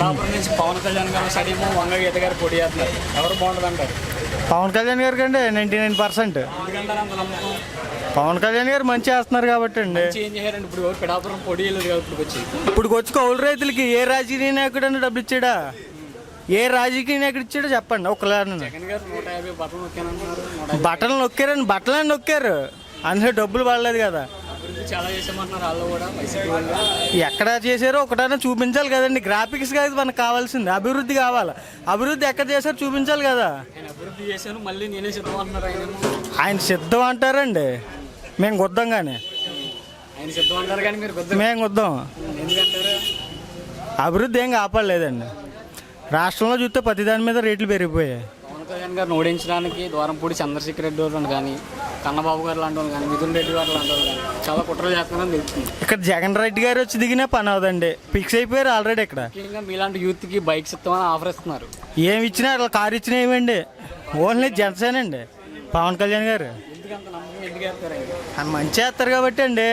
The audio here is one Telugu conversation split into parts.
పిఠాపురం నుంచి పవన్ కళ్యాణ్ గారు సడేమో వంగగీత గారు పోటీ చేస్తున్నారు. ఎవరు బాగుంటుంది అంటారు? పవన్ కళ్యాణ్ గారికి అండి 99%. ఎందుకంటారు అంత నమ్మకం? పవన్ కళ్యాణ్ గారు మంచి చేస్తున్నారు కాబట్టి అండి. ఏం చేయారండి? ఇప్పుడు పిఠాపురం పోటీ వెళ్ళదు కదా ఇప్పుడు వచ్చి కౌలు రైతులకి ఏ రాజకీయ నాయకుడు అని డబ్బులు ఇచ్చాడా? ఏ రాజకీయ నాయకుడు ఇచ్చాడో చెప్పండి ఒకలారిని. జగన్ గారు 150 బట్టలు నొక్కానంటున్నారు. బట్టలు నొక్కారండి, బట్టలని నొక్కారు, అందులో డబ్బులు పడలేదు కదా. చాలా చేసామంటున్నారు వాళ్ళు కూడా. వైసీపీ వాళ్ళు ఎక్కడ చేశారో ఒకటైనా చూపించాలి కదండి. గ్రాఫిక్స్ కాదు మనకు కావాల్సింది, అభివృద్ధి కావాలి. అభివృద్ధి ఎక్కడ చేశారో చూపించాలి కదా. ఆయన అభివృద్ధి చేశాను, మళ్ళీ నేనే సిద్ధం అంటున్నారు. ఆయన సిద్ధం అంటారండి, మేము గుద్దాం కానీ. ఆయన సిద్ధం అంటారు కానీ మీరు మేము గుద్దాం. ఎందుకంటారు? అభివృద్ధి ఏం కాపాడలేదండి. రాష్ట్రంలో చూస్తే ప్రతి దాని మీద రేట్లు పెరిగిపోయాయి. పవన్ కళ్యాణ్ గారిని ఓడించడానికి ద్వారంపూడి చంద్రశేఖర్ రెడ్డి వాళ్ళు కానీ, కన్నబాబు గారు లాంటి వాళ్ళు కానీ, మిథున్ రెడ్డి గారు లాంటి వాళ్ళు కానీ చాలా కుట్రలు చేస్తున్నారని తెలుస్తుంది. ఇక్కడ జగన్ రెడ్డి గారు వచ్చి దిగినా పని అవదండి, ఫిక్స్ అయిపోయారు ఆల్రెడీ. ఇక్కడ ముఖ్యంగా మీలాంటి యూత్కి బైక్స్ ఇస్తామని ఆఫర్ ఇస్తున్నారు. ఏమి ఇచ్చినా అట్లా కారు ఇచ్చినా ఏమండి, ఓన్లీ జనసేన అండి. పవన్ కళ్యాణ్ గారు ఎందుకంత నమ్మకం? ఎందుకు వేస్తారు? ఆయన మంచి చేస్తారు కాబట్టి అండి.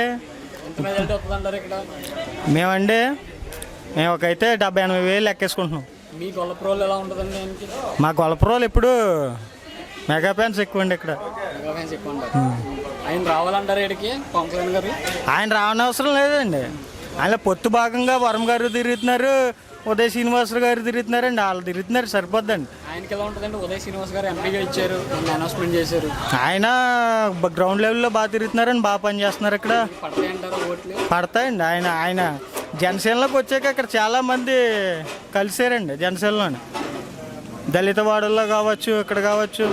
ఎంత మెజారిటీ వస్తుంది అంటారు ఇక్కడ? మేమండి మేమకైతే 70-80 వేలు లెక్కేసుకుంటున్నాం. మీ గొల్లపు రోల్ ఎలా ఉంటుందండి? ఆయనకి మా గొల్లపు రోల్ ఎప్పుడు మెగా ఫ్యాన్స్ ఎక్కువ అండి ఇక్కడ. మెగా ఫ్యాన్స్ ఎక్కువ అంటారు. ఆయన రావాలంటారు ఇక్కడికి పవన్ కళ్యాణ్ గారు? ఆయన రావనవసరం లేదండి. ఆయన పొత్తు భాగంగా వరం గారు తిరుగుతున్నారు, ఉదయ్ శ్రీనివాసరావు గారు తిరుగుతున్నారండి, వాళ్ళు తిరుగుతున్నారు, సరిపోద్దండి. ఆయనకి ఎలా ఉంటుందండి? ఉదయ్ శ్రీనివాస్ గారు ఎంపీగా ఇచ్చారు, అనౌన్స్మెంట్ చేశారు. ఆయన గ్రౌండ్ లెవెల్లో బాగా తిరుగుతున్నారండి, బాగా పనిచేస్తున్నారు. ఇక్కడ పడతాయంటారు ఓట్లు? పడతాయండి. ఆయన జనసేనలోకి వచ్చాక ఇక్కడ చాలామంది కలిసారండి. జనసేనలోని దళిత వాడల్లో కావచ్చు, ఇక్కడ కావచ్చు,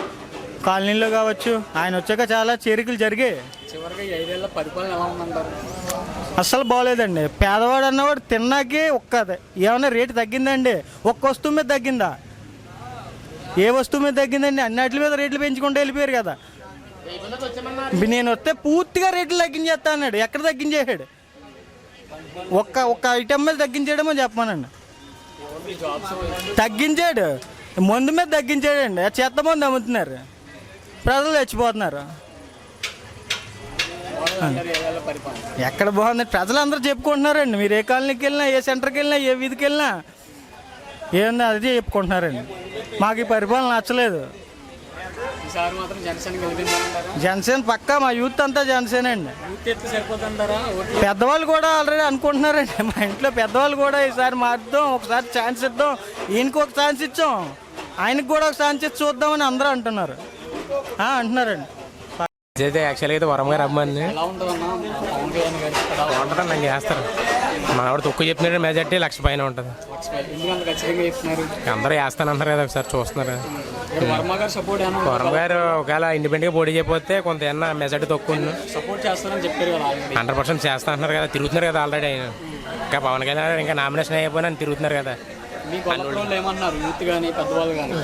కాలనీలో కావచ్చు, ఆయన వచ్చాక చాలా చేరికలు జరిగాయి. చివరిగా 5 ఏళ్ల పరిపాలన ఎలా ఉందంటారు? అస్సలు బాగోలేదండి. పేదవాడు అన్నవాడు తిన్నాకే ఏమైనా రేటు తగ్గిందండి? ఒక్క వస్తువు మీద తగ్గిందా? ఏ వస్తువు మీద తగ్గిందండి? అన్నిటి మీద రేట్లు పెంచుకుంటూ వెళ్ళిపోయారు కదా. నేను వస్తే పూర్తిగా రేట్లు తగ్గించేస్తా అన్నాడు, ఎక్కడ తగ్గించేసాడు? ఒక్క ఐటమ్ మీద తగ్గించేయడమో చెప్పమానండి. తగ్గించాడు, మందు మీద తగ్గించాడండి. చెత్త మందు అమ్ముతున్నారు, ప్రజలు చచ్చిపోతున్నారు. ఎక్కడ బాగుంది? ప్రజలందరూ చెప్పుకుంటున్నారండి. మీరు ఏ కాలనీకి వెళ్ళినా, ఏ సెంటర్కి వెళ్ళినా, ఏ వీధికి వెళ్ళినా ఏమన్నా అదే చెప్పుకుంటున్నారండి. మాకు ఈ పరిపాలన నచ్చలేదు. జనసేన పక్కా, మా యూత్ అంతా జనసేన అండి. పెద్దవాళ్ళు కూడా ఆల్రెడీ అనుకుంటున్నారండి. మా ఇంట్లో పెద్దవాళ్ళు కూడా ఈసారి మారుద్దాం, ఒకసారి ఛాన్స్ ఇద్దాం, ఈయనకి ఒక ఛాన్స్ ఇచ్చాం, ఆయనకు కూడా ఒక ఛాన్స్ ఇచ్చి చూద్దామని అందరూ అంటున్నారండి. అయితే యాక్చువల్గా అయితే వరం గారు అమ్మాయిని బాగుంటుంది అండి, చేస్తారు. మనవాడు తక్కువ చెప్పినట్టు మెజార్టీ 1,00,000 పైన ఉంటుంది. అందరూ వేస్తానంటారు కదా, ఒకసారి చూస్తున్నారు. వరం గారు ఒకవేళ ఇండిపెండెంట్గా పోటీ చేయకపోతే కొంత ఏమన్నా మెజార్టీ తక్కువ 100% చేస్తా అంటున్నారు కదా, తిరుగుతున్నారు కదా ఆల్రెడీ. ఆయన ఇంకా పవన్ కళ్యాణ్ ఇంకా నామినేషన్ అయిపోయినా తిరుగుతున్నారు కదా.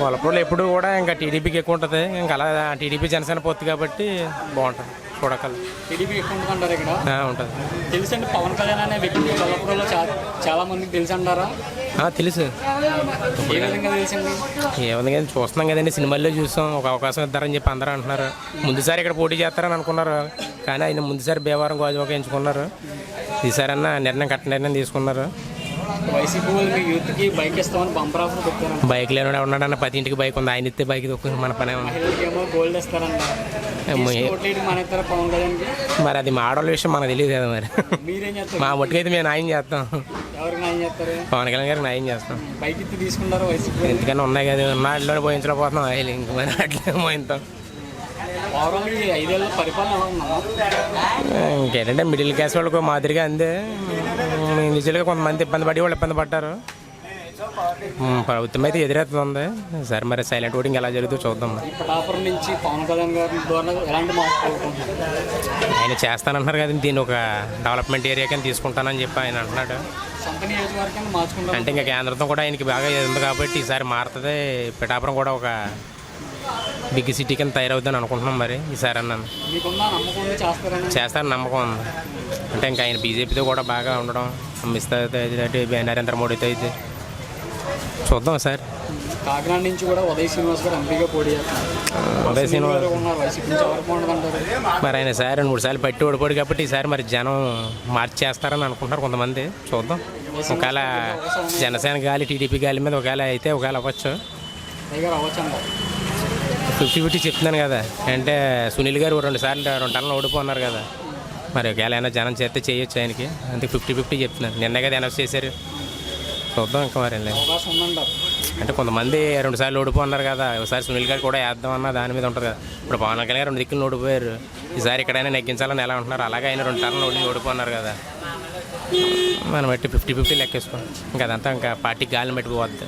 గొల్లపూర్లో ఎప్పుడు కూడా ఇంకా టీడీపీకి ఎక్కువ ఉంటుంది. ఇంకా అలా టీడీపీ జనసేన పొత్తు కాబట్టి బాగుంటుంది, చూడకల్ టీడీపీ ఎక్కువ ఉంటుందంటారు ఇక్కడ. ఉంటుంది. తెలుసండి పవన్ కళ్యాణ్ అనే వ్యక్తి గొల్లపూర్లో చాలా మందికి తెలుసు అంటారా? తెలుసు. ఏ విధంగా తెలుసండి? ఏముంది కానీ చూస్తున్నాం కదండి, సినిమాల్లో చూస్తాం. ఒక అవకాశం ఇద్దారని చెప్పి అందరూ అంటున్నారు. ముందుసారి ఇక్కడ పోటీ చేస్తారని అనుకున్నారు, కానీ ఆయన ముందుసారి భీమవరం గాజువాక ఎంచుకున్నారు. ఈసారి అన్న నిర్ణయం తీసుకున్నారు. వైసీపీ వాళ్ళు మీ యూత్కి బైక్ ఇస్తామని బంపర్ ఆఫర్ పెట్టారు. బైక్ లేని ఉన్నాడన్న 10 ఇంటికి బైక్ ఉంది, ఆయన ఇస్తే బైక్ దొక్కుతుంది, మన పనే ఉంది. గోల్డ్ ఇస్తారన్న పవన్ కళ్యాణ్కి. మరి అది మా ఆడవాళ్ళ విషయం మనకు తెలియదు కదా. మరి మీరేం చేస్తారు? మా మట్టుకైతే మేము న్యాయం చేస్తాం. ఎవరికి న్యాయం చేస్తారు? పవన్ కళ్యాణ్ గారికి న్యాయం చేస్తాం. బైక్ ఇచ్చి తీసుకుంటారు వైసీపీ. ఎందుకన్నా ఉన్నాయి కదా, ఉన్న అట్లోనే పోయించలేకపోతున్నాం. ఇంక మరి అట్లే పోయింతాం. ఓవరాల్గా 5 ఏళ్ళ పరిపాలన ఎలా ఉందా? ఇంకేంటంటే మిడిల్ క్లాస్ వాళ్ళకు మాదిరిగా అందే. నిజంగా కొంతమంది ఇబ్బంది పడి వాళ్ళు ఇబ్బంది పడ్డారు. ప్రభుత్వం అయితే ఎదురెత్తుంది. సరే మరి సైలెంట్ ఓటింగ్ ఎలా జరుగుతుందో చూద్దాం. పిఠాపురం నుంచి పవన్ కళ్యాణ్ గారి ద్వారా ఎలాంటి మార్పు? ఆయన చేస్తానంటున్నారు కదా, దీన్ని ఒక డెవలప్మెంట్ ఏరియా కింద తీసుకుంటానని చెప్పి ఆయన అంటున్నాడు. అంటే ఇంకా కేంద్రంతో కూడా ఆయనకి బాగా ఉంది కాబట్టి ఈసారి మారుతుంది. పిఠాపురం కూడా ఒక బిగ్ సిటీ కింద తయారవుద్దని అనుకుంటున్నాం. మరి ఈసారి అన్నాను చేస్తారని నమ్మకం ఉంది. అంటే ఇంకా ఆయన బీజేపీతో కూడా బాగా ఉండడం, నరేంద్ర మోడీతో అయితే చూద్దాం సార్. కాకినాడ నుంచి కూడా ఉదయ్ శ్రీనివాస్ గారు ఎంపీగా పోటీ చేస్తున్నారు. ఉదయ్ శ్రీనివాస్ మరి ఆయన సార్ 2-3 సార్లు పట్టి ఓడిపోడు కాబట్టి ఈసారి మరి జనం మార్చేస్తారని అనుకుంటున్నారు కొంతమంది. చూద్దాం. ఒకవేళ జనసేన గాలి టీడీపీ గాలి మీద ఒకవేళ అయితే ఒకవేళ అవ్వచ్చు. పైగా అవ్వచ్చు అంటారు. 50-50 చెప్తున్నాను కదా. అంటే సునీల్ గారు 2 టర్న్లు ఓడిపోన్నారు కదా. మరి ఒకవేళ అయినా జనం చేస్తే చేయొచ్చు ఆయనకి. అంతే 50-50 చెప్తున్నాను. నిన్న కదా అనౌన్స్ చేశారు, చూద్దాం ఇంకా మరి. అవకాశం ఉందంటారు. అంటే కొంతమంది 2 సార్లు ఓడిపోన్నారు కదా, ఒకసారి సునీల్ గారు కూడా వేద్దాం అన్న దాని మీద ఉంటుంది కదా. ఇప్పుడు పవన్ కళ్యాణ్ గారు 2 దిక్కులు ఓడిపోయారు, ఈసారి ఎక్కడైనా నెగ్గించాలని ఎలా ఉంటున్నారు. అలాగే ఆయన 2 టర్న్లు ఓడిపోన్నారు కదా. మనం బట్టి 50-50 లెక్కేసుకోండి. ఇంకా అదంతా ఇంకా పార్టీకి గాలిని బట్టి పోవద్దు.